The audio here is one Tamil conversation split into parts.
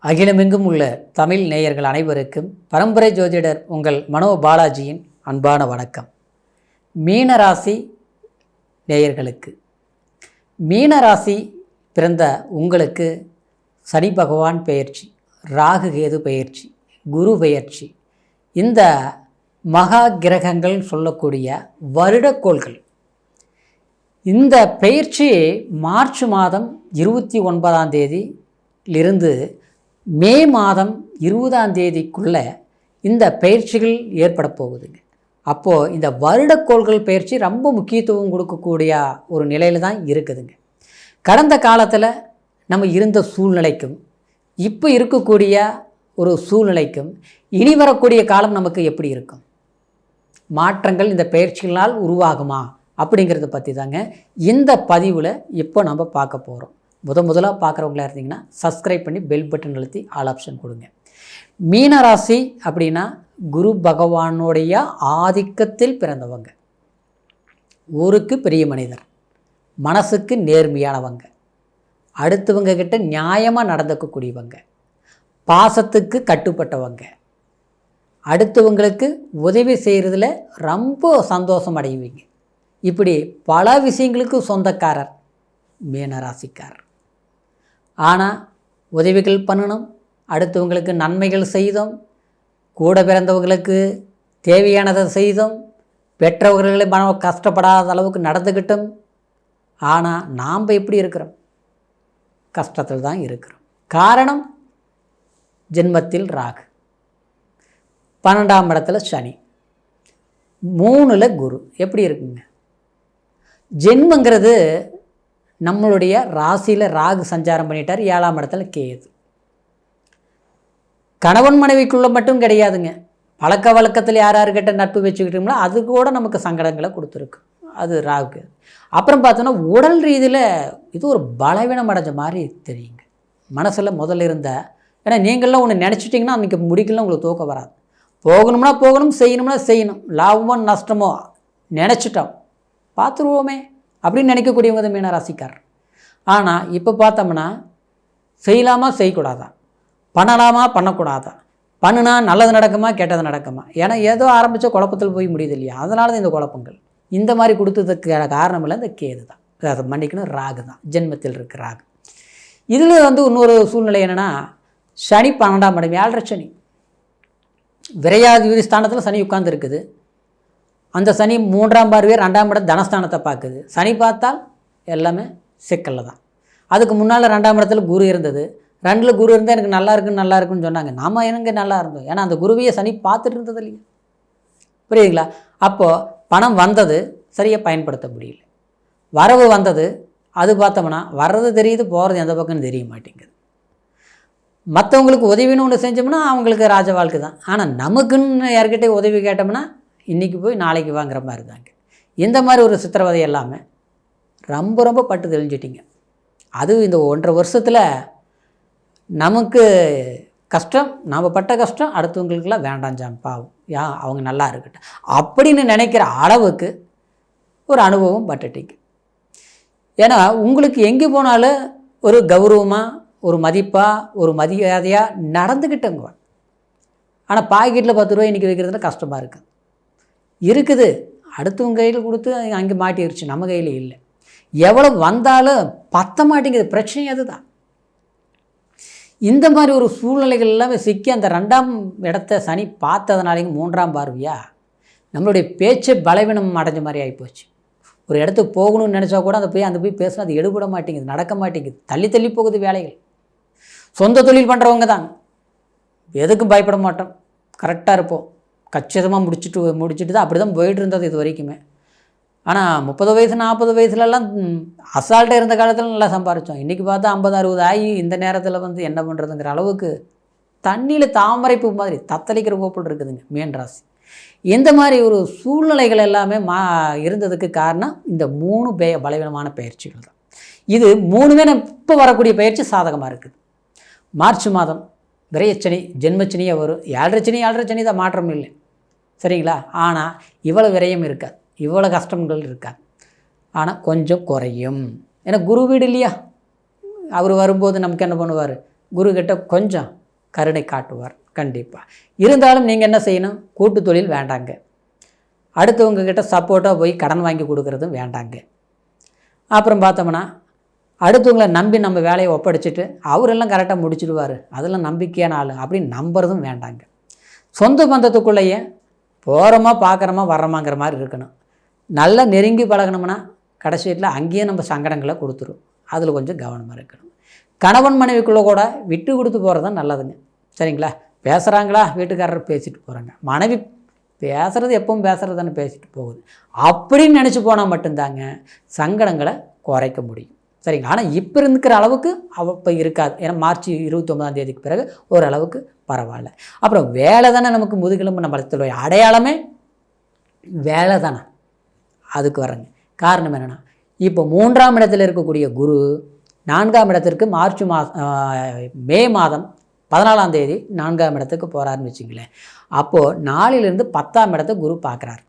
அகிலமெங்கும் உள்ள தமிழ் நேயர்கள் அனைவருக்கும் பரம்பரை ஜோதிடர் உங்கள் மனோ பாலாஜியின் அன்பான வணக்கம். மீனராசி நேயர்களுக்கு, மீனராசி பிறந்த உங்களுக்கு சனி பகவான் பெயர்ச்சி, ராகு கேது பெயர்ச்சி, குரு பெயர்ச்சி, இந்த மகா கிரகங்கள் சொல்லக்கூடிய வருடக்கோள்கள், இந்த பெயர்ச்சி மார்ச் மாதம் 29ஆம் தேதியிலிருந்து மே மாதம் 20ஆம் தேதிக்குள்ளே இந்த பயிற்சிகள் ஏற்பட போகுதுங்க. அப்போது இந்த வருடக்கோள்கள் பயிற்சி ரொம்ப முக்கியத்துவம் கொடுக்கக்கூடிய ஒரு நிலையில் தான் இருக்குதுங்க. கடந்த காலத்தில் நம்ம இருந்த சூழ்நிலைக்கும் இப்போ இருக்கக்கூடிய ஒரு சூழ்நிலைக்கும் இனி வரக்கூடிய காலம் நமக்கு எப்படி இருக்கும், மாற்றங்கள் இந்த பயிற்சிகளால் உருவாகுமா அப்படிங்கிறத பற்றி தாங்க இந்த பதிவில் இப்போ நம்ம பார்க்க போகிறோம். முதலாக பார்க்குறவங்களா இருந்தீங்கன்னா சப்ஸ்கிரைப் பண்ணி பெல் பட்டன் அழுத்தி ஆல் ஆப்ஷன் கொடுங்க. மீனராசி அப்படின்னா குரு பகவானுடைய ஆதிக்கத்தில் பிறந்தவங்க, ஊருக்கு பெரிய மனிதர், மனசுக்கு நேர்மையானவங்க, அடுத்தவங்க கிட்ட நியாயமாக நடந்துக்கக்கூடியவங்க, பாசத்துக்கு கட்டுப்பட்டவங்க, அடுத்தவங்களுக்கு உதவி செய்கிறதுல ரொம்ப சந்தோஷம் அடைவீங்க. இப்படி பல விஷயங்களுக்கு சொந்தக்காரர் மீனராசிக்காரர். ஆனால் உதவிகள் பண்ணணும், அடுத்தவங்களுக்கு நன்மைகள் செய்தோம், கூட பிறந்தவங்களுக்கு தேவையானதை செய்தோம், பெற்றவர்களை மனம் கஷ்டப்படாத அளவுக்கு நடந்துக்கிட்டோம். ஆனால் நாம் எப்படி இருக்கிறோம்? கஷ்டத்தில் தான் இருக்கிறோம். காரணம், ஜென்மத்தில் ராகு, 12ஆம் இடத்துல சனி, 3ல் குரு. எப்படி இருக்குங்க? ஜென்மங்கிறது நம்மளுடைய ராசியில் ராகு சஞ்சாரம் பண்ணிட்டார், 7ஆம் இடத்துல கேது. கணவன் மனைவிக்குள்ளே மட்டும் கிடையாதுங்க, பழக்க வழக்கத்தில் யார்கிட்ட நட்பு வச்சுக்கிட்டோம்னா அது கூட நமக்கு சங்கடங்களை கொடுத்துருக்கு, அது ராகு. அப்புறம் பார்த்தோன்னா உடல் ரீதியில் இது ஒரு பலவீனம் அடைஞ்ச மாதிரி தெரியுங்க. மனசில் முதல்ல இருந்த, ஏன்னா நீங்கள்லாம் ஒன்று நினச்சிட்டிங்கன்னா அன்றைக்கி முடிக்கலாம், உங்களுக்கு தூக்கம் வராது. போகணும்னா போகணும், செய்யணும்னா செய்யணும், லாபமோ நஷ்டமோ நினச்சிட்டோம், பார்த்துருவோமே அப்படின்னு நினைக்கக்கூடியவங்க தான் மீனராசிக்காரர். ஆனால் இப்போ பார்த்தோம்னா செய்யலாமா செய்யக்கூடாதா, பண்ணலாமா பண்ணக்கூடாதா, பண்ணுனா நல்லது நடக்குமா கெட்டது நடக்குமா, ஏன்னா ஏதோ ஆரம்பித்த குழப்பத்தில் போய் முடியுது இல்லையா, அதனால தான் இந்த குழப்பங்கள். இந்த மாதிரி கொடுத்ததுக்கு காரணம் இல்லை, இந்த கேது தான், அதை மன்னிக்கணும், ராகு தான், ஜென்மத்தில் இருக்க ராகு. இதில் இன்னொரு சூழ்நிலை என்னென்னா, சனி 12ஆம் இடம், 7.5 சனி, விரையாதிபதி ஸ்தானத்தில் சனி உட்கார்ந்து இருக்குது. அந்த சனி 3ஆம் பார்வையே 2ஆம் இடம் தனஸ்தானத்தை பார்க்குது. சனி பார்த்தால் எல்லாமே சிக்கலில் தான். அதுக்கு முன்னால் 2ஆம் இடத்துல குரு இருந்தது, 2ல் குரு இருந்தால் எனக்கு நல்லா இருக்குன்னு சொன்னாங்க. நாம் எனக்கு நல்லா இருந்தோம், ஏன்னா அந்த குருவையை சனி பார்த்துட்டு இருந்தது இல்லையா, புரியுதுங்களா? அப்போது பணம் வந்தது, சரியாக பயன்படுத்த முடியல. வரவு வந்தது, அது பார்த்தோம்னா வர்றது தெரியுது, போகிறது எந்த பக்கம்னு தெரிய மாட்டேங்குது. மற்றவங்களுக்கு உதவின்னு ஒன்று செஞ்சோம்னா அவங்களுக்கு ராஜ வாழ்க்கை தான். ஆனால் நமக்குன்னு யார்கிட்ட உதவி கேட்டோம்னா இன்றைக்கி போய் நாளைக்கு வாங்குற மாதிரி தாங்க. இந்த மாதிரி ஒரு சித்திரவதை எல்லாமே ரொம்ப பட்டு தெளிஞ்சிட்டிங்க. அது இந்த 1.5 வருஷத்தில் நமக்கு கஷ்டம், நாம் பட்ட கஷ்டம் அடுத்தவங்களுக்கெல்லாம் வேண்டாம் பாவம், அவங்க நல்லா இருக்கட்டும் அப்படின்னு நினைக்கிற அளவுக்கு ஒரு அனுபவம் பட்டுட்டிங்க. ஏன்னா உங்களுக்கு எங்கே போனாலும் ஒரு கௌரவமாக, ஒரு மதிப்பாக, ஒரு மரியாதையாக நடந்துக்கிட்டவங்க. ஆனால் பாக்கெட்டில் 10 ரூபாய் இன்றைக்கி வைக்கிறதுல கஷ்டமாக இருக்குது. அடுத்தவங்க கையில் கொடுத்து அங்கே மாட்டிடுச்சு, நம்ம கையில் இல்லை. எவ்வளோ வந்தாலும் பத்த மாட்டேங்குது, பிரச்சனை அதுதான். இந்த மாதிரி ஒரு சூழ்நிலைகள் எல்லாமே சிக்கி அந்த 2ஆம் இடத்த சனி பார்த்ததுனாலேங்க 3ஆம் பார்வையா நம்மளுடைய பேச்சை பலவீனம் அடைஞ்ச மாதிரி ஆகிப்போச்சு. ஒரு இடத்துக்கு போகணும்னு நினச்சா கூட அந்த போய் பேசினா அது எடுபட மாட்டேங்குது, நடக்க மாட்டேங்குது, தள்ளி போகுது வேலைகள். சொந்த தொழில் பண்ணுறவங்க தான் எதுக்கும் பயப்பட மாட்டோம், கரெக்டாக இருப்போம், கச்சிதமாக முடிச்சுட்டு தான் அப்படி தான் போயிட்டு இருந்தது இது வரைக்குமே. ஆனால் 30 வயசு 40 வயசுலலாம் அசால்ட்டாக இருந்த காலத்தில் நல்லா சம்பாரித்தோம். இன்றைக்கி பார்த்தா 50-60 ஆகி இந்த நேரத்தில் என்ன பண்ணுறதுங்கிற அளவுக்கு தண்ணியில் தாமரைப்பூ மாதிரி தத்தளிக்கிற கோப்பில் இருக்குதுங்க மீன் ராசி. இந்த மாதிரி ஒரு சூழ்நிலைகள் எல்லாமே இருந்ததுக்கு காரணம் இந்த 3 பலவீனமான பயிற்சிகள் தான். இது 3மே இப்போ வரக்கூடிய பயிற்சி சாதகமாக இருக்குது. மார்ச் மாதம் விரையச்சனி, ஜென்மச்சனியாக வரும். 7.5 சனி தான், மாற்றம் இல்லை, சரிங்களா? ஆனால் இவ்வளோ விரயம் இருக்காது, இவ்வளோ கஷ்டங்கள் இருக்காது. ஆனால் கொஞ்சம் குறையும், ஏன்னா குரு வீடு இல்லையா, அவர் வரும்போது நமக்கு என்ன பண்ணுவார், குருக்கிட்ட கொஞ்சம் கருணை காட்டுவார் கண்டிப்பாக. இருந்தாலும் நீங்கள் என்ன செய்யணும், கூட்டு தொழில் வேண்டாங்க. அடுத்தவங்க கிட்ட சப்போர்ட்டாக போய் கடன் வாங்கி கொடுக்குறதும் வேண்டாங்க. அப்புறம் பார்த்தோம்னா அடுத்தவங்களை நம்பி நம்ம வேலையை ஒப்படைச்சிட்டு அவரெல்லாம் கரெக்டாக முடிச்சிடுவார், அதெல்லாம் நம்பிக்கையான ஆள் அப்படின்னு நம்புறதும் வேண்டாங்க. சொந்த பந்தத்துக்குள்ளேயே போகிறோமா பார்க்குறோமா வர்றோமாங்கிற மாதிரி இருக்கணும். நல்லா நெருங்கி பழகணும்னா கடைசியில் அங்கேயே நம்ம சங்கடங்களை கொடுத்துரும். அதில் கொஞ்சம் கவனமாக இருக்கணும். கணவன் மனைவிக்குள்ளே கூட விட்டு கொடுத்து போகிறது தான் நல்லதுங்க. சரிங்களா? பேசுகிறாங்களா, வீட்டுக்காரர் பேசிட்டு போகிறாங்க, மனைவி பேசுகிறது எப்பவும் பேசுகிறது தானே பேசிட்டு போகுது அப்படின்னு நினச்சி போனால் மட்டும்தாங்க சங்கடங்களை குறைக்க முடியும். சரிங்களா? ஆனால் இப்போ இருக்கிற அளவுக்கு இப்போ இருக்காது. ஏன்னா மார்ச் 29ஆம் பிறகு ஓரளவுக்கு பரவாயில்ல. அப்புறம் வேலை தானே நமக்கு முதுகெலும்பு, நம்ம அடையாளமே வேலை தானே. அதுக்கு வரங்க காரணம் என்னென்னா, இப்போ 3ஆம் இடத்தில் இருக்கக்கூடிய குரு 4ஆம் இடத்திற்கு மே மாதம் 14ஆம் தேதி 4ஆம் இடத்துக்கு போகிறாருன்னு வச்சுங்களேன். அப்போது 4லிருந்து 10ஆம் இடத்தை குரு பார்க்குறாரு.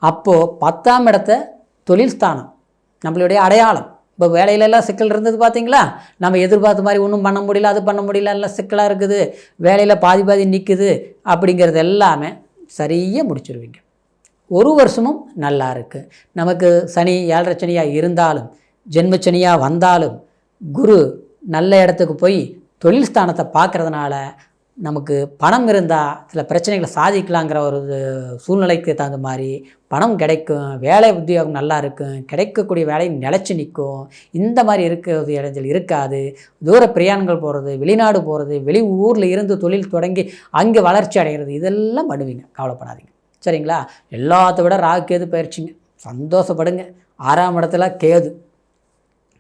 அப்போது 10ஆம் இடத்த தொழில் ஸ்தானம், நம்மளுடைய அடையாளம். இப்போ வேலையிலெல்லாம் சிக்கல் இருந்தது பார்த்தீங்களா, நம்ம எதிர்பார்த்த மாதிரி ஒன்றும் பண்ண முடியல, அது பண்ண முடியல, எல்லாம் சிக்கலாக இருக்குது, வேலையில் பாதி நிற்குது அப்படிங்கிறது எல்லாமே சரியாக முடிச்சுடுவீங்க. ஒரு வருஷமும் நல்லா இருக்குது. நமக்கு சனி 7.5 சனியாக இருந்தாலும், ஜென்மச்சனியாக வந்தாலும், குரு நல்ல இடத்துக்கு போய் தொழில் ஸ்தானத்தை பார்க்குறதுனால நமக்கு பணம் இருந்தால் சில பிரச்சனைகளை சாதிக்கலாங்கிற ஒரு சூழ்நிலைக்கு தகுந்த மாதிரி பணம் கிடைக்கும், வேலை உத்தியோகம் நல்லா இருக்கும், கிடைக்கக்கூடிய வேலை நிலச்சி நிற்கும். இந்த மாதிரி இருக்கிறது இடைஞ்சல் இருக்காது. தூர பிரயாணங்கள் போகிறது, வெளிநாடு போகிறது, வெளி ஊரில் இருந்து தொழில் தொடங்கி அங்கே வளர்ச்சி அடைகிறது, இதெல்லாம் பண்ணுவீங்க, கவலைப்படாதீங்க. சரிங்களா? எல்லாத்த விட ராகு கேது பயிற்சிங்க, சந்தோஷப்படுங்க. 6ஆம் இடத்துல கேது,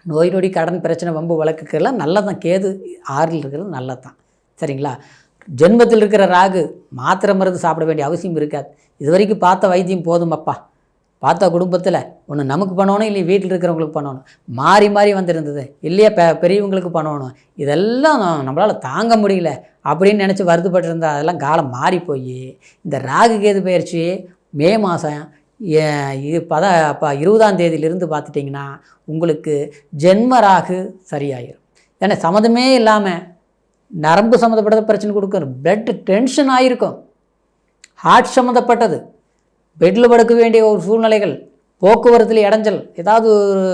நோய் நொடி கடன் பிரச்சனை வம்பு வழக்குக்கெல்லாம் நல்லதான். கேது 6ல் இருக்கிறது நல்லது தான். சரிங்களா? ஜென்மத்தில் இருக்கிற ராகு மாத்திரை மருந்து சாப்பிட வேண்டிய அவசியம் இருக்காது. இது வரைக்கும் பார்த்த வைத்தியம் போதுமப்பா. பார்த்த குடும்பத்தில் ஒன்று நமக்கு பண்ணணும், இல்லை வீட்டில் இருக்கிறவங்களுக்கு பண்ணணும், மாறி மாறி வந்துருந்தது இல்லையா, பெரியவங்களுக்கு பண்ணணும், இதெல்லாம் நம்மளால் தாங்க முடியல அப்படின்னு நினச்சி வருத்தப்பட்டிருந்தா அதெல்லாம் காலம் மாறி போய் இந்த ராகு கேது பயிற்சி மே மாதம் 20ஆம் தேதியிலிருந்து பார்த்துட்டிங்கன்னா உங்களுக்கு ஜென்ம ராகு சரியாயிரும். ஏன்னா சம்மந்தமே இல்லாமல் நரம்பு சம்மந்தப்பட்டது பிரச்சனை கொடுக்கும், பிளட் டென்ஷன் ஆகிருக்கும், ஹார்ட் சம்மந்தப்பட்டது, பெட்டில் படுக்க வேண்டிய ஒரு சூழ்நிலைகள், போக்குவரத்தில் இடைஞ்சல், ஏதாவது ஒரு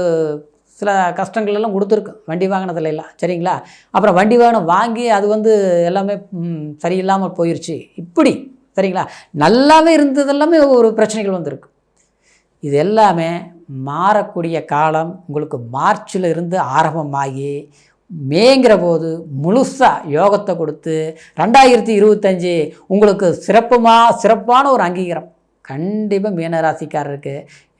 சில கஷ்டங்கள் எல்லாம் கொடுத்துருக்கு வண்டி வாங்கினதுல எல்லாம். சரிங்களா? அப்புறம் வண்டி வாகனம் வாங்கி அது எல்லாமே சரியில்லாமல் போயிடுச்சு இப்படி. சரிங்களா? நல்லாவே இருந்ததெல்லாமே ஒரு பிரச்சனைகள் வந்திருக்கு. இது எல்லாமே மாறக்கூடிய காலம் உங்களுக்கு மார்ச்சில் இருந்து ஆரம்பமாகி மேங்கிற போது முழுசாக யோகத்தை கொடுத்து 2025 உங்களுக்கு சிறப்பான ஒரு அங்கீகாரம் கண்டிப்பாக மீனராசிக்காரருக்கு.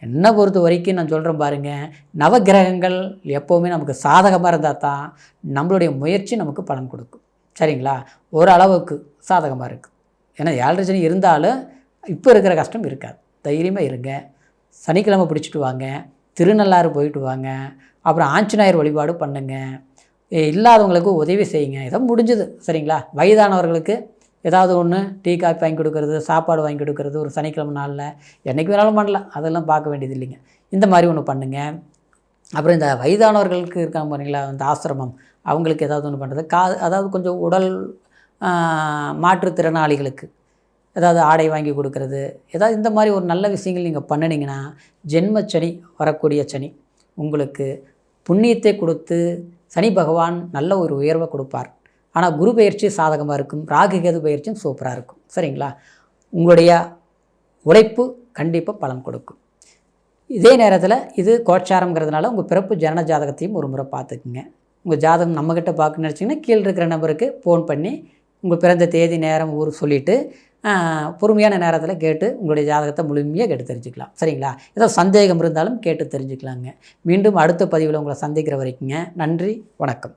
என்னை பொறுத்த வரைக்கும் நான் சொல்கிறேன் பாருங்கள், நவகிரகங்கள் எப்போவுமே நமக்கு சாதகமாக இருந்தால் தான் நம்மளுடைய முயற்சி நமக்கு பலன் கொடுக்கும். சரிங்களா? ஓரளவுக்கு சாதகமாக இருக்குது. ஏன்னா 7.5 சனி இருந்தாலும் இப்போ இருக்கிற கஷ்டம் இருக்காது. தைரியமாக இருங்க. சனிக்கிழமை பிடிச்சிட்டு வாங்க, திருநள்ளாறு போயிட்டு வாங்க, அப்புறம் ஆஞ்சநேயர் வழிபாடு பண்ணுங்க, இல்லாதவங்களுக்கு உதவி செய்யுங்க, ஏதோ முடிஞ்சது. சரிங்களா? வயதானவர்களுக்கு ஏதாவது ஒன்று டீ காஃபி வாங்கி கொடுக்கறது, சாப்பாடு வாங்கி கொடுக்கறது, ஒரு சனிக்கிழமை நாளில் என்றைக்கு வேணாலும் பண்ணலாம், அதெல்லாம் பார்க்க வேண்டியது இல்லைங்க. இந்த மாதிரி ஒன்று பண்ணுங்கள். அப்புறம் இந்த வயதானவர்களுக்கு இருக்காங்க பாருங்களா, இந்த ஆசிரமம், அவங்களுக்கு ஏதாவது ஒன்று பண்ணுறது, அதாவது கொஞ்சம் உடல் மாற்றுத்திறனாளிகளுக்கு ஏதாவது ஆடை வாங்கி கொடுக்கறது, ஏதாவது இந்த மாதிரி ஒரு நல்ல விஷயங்கள் நீங்கள் பண்ணினீங்கன்னா ஜென்மச்சனி வரக்கூடிய சனி உங்களுக்கு புண்ணியத்தை கொடுத்து சனி பகவான் நல்ல ஒரு உயர்வை கொடுப்பார். ஆனால் குரு பயிற்சி சாதகமாக இருக்கும், ராகு கேது பயிற்சியும் சூப்பராக இருக்கும். சரிங்களா? உங்களுடைய உழைப்பு கண்டிப்பாக பலன் கொடுக்கும். இதே நேரத்தில் இது கோச்சாரங்கிறதுனால உங்கள் பிறப்பு ஜனன ஜாதகத்தையும் ஒரு முறை பார்த்துக்குங்க. உங்கள் ஜாதகம் நம்மக்கிட்ட பார்க்கணுன்னு நினச்சிங்கன்னா கீழே இருக்கிற நம்பருக்கு ஃபோன் பண்ணி உங்கள் பிறந்த தேதி நேரம் ஊர் சொல்லிவிட்டு பொறுமையான நேரத்தில் கேட்டு உங்களுடைய ஜாதகத்தை முழுமையாக கேட்டு தெரிஞ்சுக்கலாம். சரிங்களா? ஏதாவது சந்தேகம் இருந்தாலும் கேட்டு தெரிஞ்சுக்கலாங்க. மீண்டும் அடுத்த பதிவில் உங்களை சந்திக்கிற வரைக்குங்க. நன்றி, வணக்கம்.